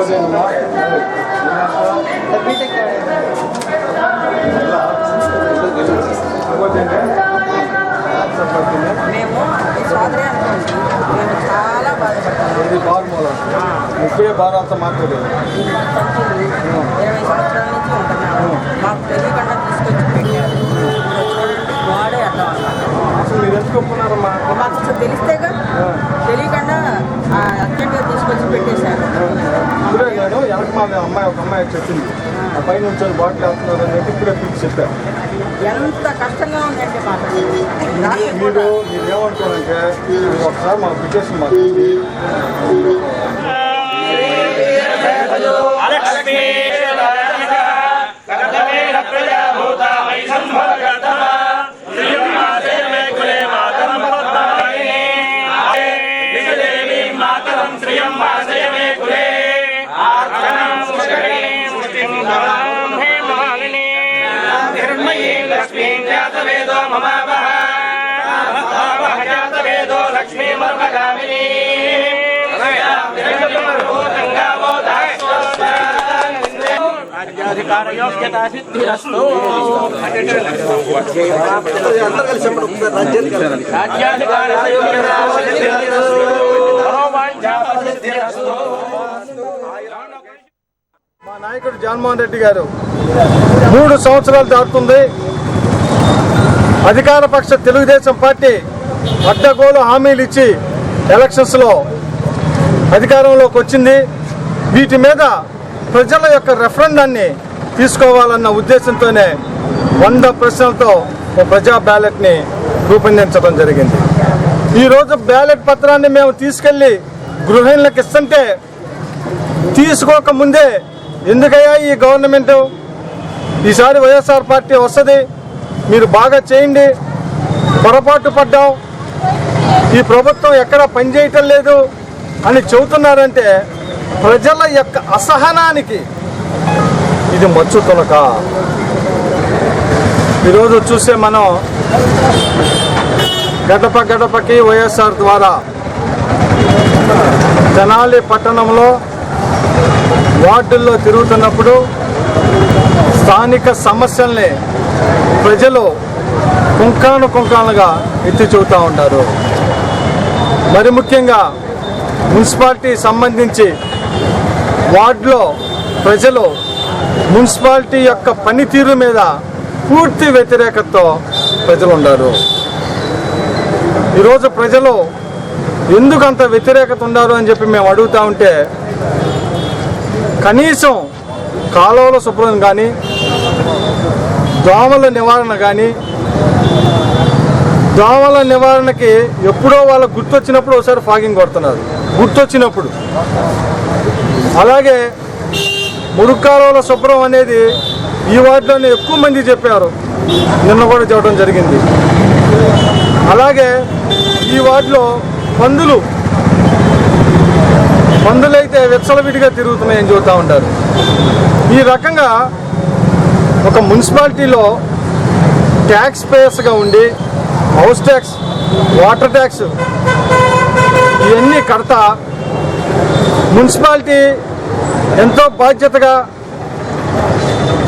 మేము ఈ సోదరి అనుకోండి, మేము చాలా బాధపడతాము. ఇది బార్మూల ఇప్పుడే బారాత మాట్లాడేది 20 సంవత్సరాల నుంచి ఉంటున్నాము. మాకు తెలియకుండా తీసుకొచ్చి పెట్టారు. చూడండి వాడే అట్లా అసలు మీరు ఎందుకు ఒప్పుకున్నారమ్మా? మాకు అసలు తెలిస్తేగా, తెలియకుండా అర్జెంట్గా తీసుకొచ్చి పెట్టేశారు. ఇప్పుడే నేను వెనక మా ఒక అమ్మాయి చెప్పింది, ఆ పైన నుంచి బాటిల్ వేస్తున్నారు అని చెప్పి ఇప్పుడే పిలిచి చెప్పారు. ఎంత కష్టంగా ఉందంటే మాకు. మీరు ఏమంటారంటే ఒకసారి మా పిటిషన్ మాకు మా నాయకుడు జగన్మోహన్ రెడ్డి గారు 3 సంవత్సరాలు దాటుతుంది. అధికార పక్ష తెలుగుదేశం పార్టీ అడ్డగోలు హామీలు ఇచ్చి ఎలక్షన్స్లో అధికారంలోకి వచ్చింది. వీటి మీద ప్రజల యొక్క రెఫరెండాన్ని తీసుకోవాలన్న ఉద్దేశంతోనే 100 ప్రశ్నలతో ఒక ప్రజా బ్యాలెట్ని రూపొందించడం జరిగింది. ఈరోజు బ్యాలెట్ పత్రాన్ని మేము తీసుకెళ్ళి గృహిణులకు ఇస్తుంటే తీసుకోకముందే ఎందుకయ్యా ఈ గవర్నమెంట్, ఈసారి వైఎస్ఆర్ పార్టీ వస్తుంది, మీరు బాగా చేయండి, పొరపాటు పడ్డాం, ఈ ప్రభుత్వం ఎక్కడ పనిచేయటం లేదు అని చెబుతున్నారంటే ప్రజల యొక్క అసహనానికి ఇది మచ్చు తొలక. ఈరోజు చూస్తే మనం గడప గడపకి వైఎస్ఆర్ ద్వారా తెనాలి పట్టణంలో వార్డుల్లో తిరుగుతున్నప్పుడు స్థానిక సమస్యల్ని ప్రజలు కుంకాలుగా ఎత్తి చూపుతూ ఉంటారు. మరి ముఖ్యంగా మున్సిపాలిటీ సంబంధించి వార్డులో ప్రజలు మున్సిపాలిటీ యొక్క పనితీరు మీద పూర్తి వ్యతిరేకతతో ప్రజలు ఉన్నారు. ఈరోజు ప్రజలు ఎందుకు అంత వ్యతిరేకత ఉన్నారు అని చెప్పి మేము అడుగుతూ ఉంటే కనీసం కాలువల శుభ్రం కానీ, దోమల నివారణ కానీ, దోమల నివారణకి ఎప్పుడో వాళ్ళకు గుర్తొచ్చినప్పుడు ఒకసారి ఫాగింగ్ కొడుతున్నారు, గుర్తొచ్చినప్పుడు. అలాగే మురుగు కాలువల శుభ్రం అనేది ఈ వార్డులోనే ఎక్కువ మంది చెప్పారు, నిన్న కూడా చెప్పడం జరిగింది. అలాగే ఈ వార్డులో పందులైతే విచ్చలవిడిగా తిరుగుతున్నాయని చెబుతూ ఉంటారు. ఈ రకంగా ఒక మున్సిపాలిటీలో ట్యాక్స్ పేయర్స్గా ఉండి హౌస్ ట్యాక్స్, వాటర్ ట్యాక్స్ ఇవన్నీ కడతా మున్సిపాలిటీ ఎంతో బాధ్యతగా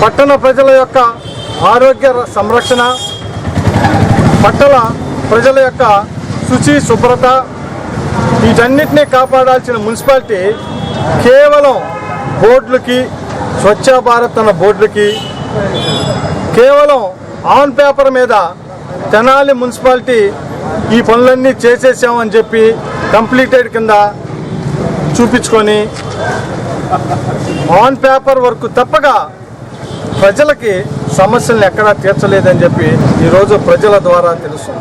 పట్టణ ప్రజల యొక్క ఆరోగ్య సంరక్షణ, పట్టణ ప్రజల యొక్క శుచి శుభ్రత వీటన్నిటినీ కాపాడాల్సిన మున్సిపాలిటీ కేవలం బోర్డులకి, స్వచ్ఛ భారత్ అన్న బోర్డులకి, కేవలం ఆన్ పేపర్ మీద తెనాలి మున్సిపాలిటీ ఈ పనులన్నీ చేసేసామని చెప్పి కంప్లీటెడ్ కింద చూపించుకొని ఆన్ పేపర్ వరకు తప్పగా ప్రజలకి సమస్యలను ఎక్కడా తీర్చలేదని చెప్పి ఈరోజు ప్రజల ద్వారా తెలుస్తుంది.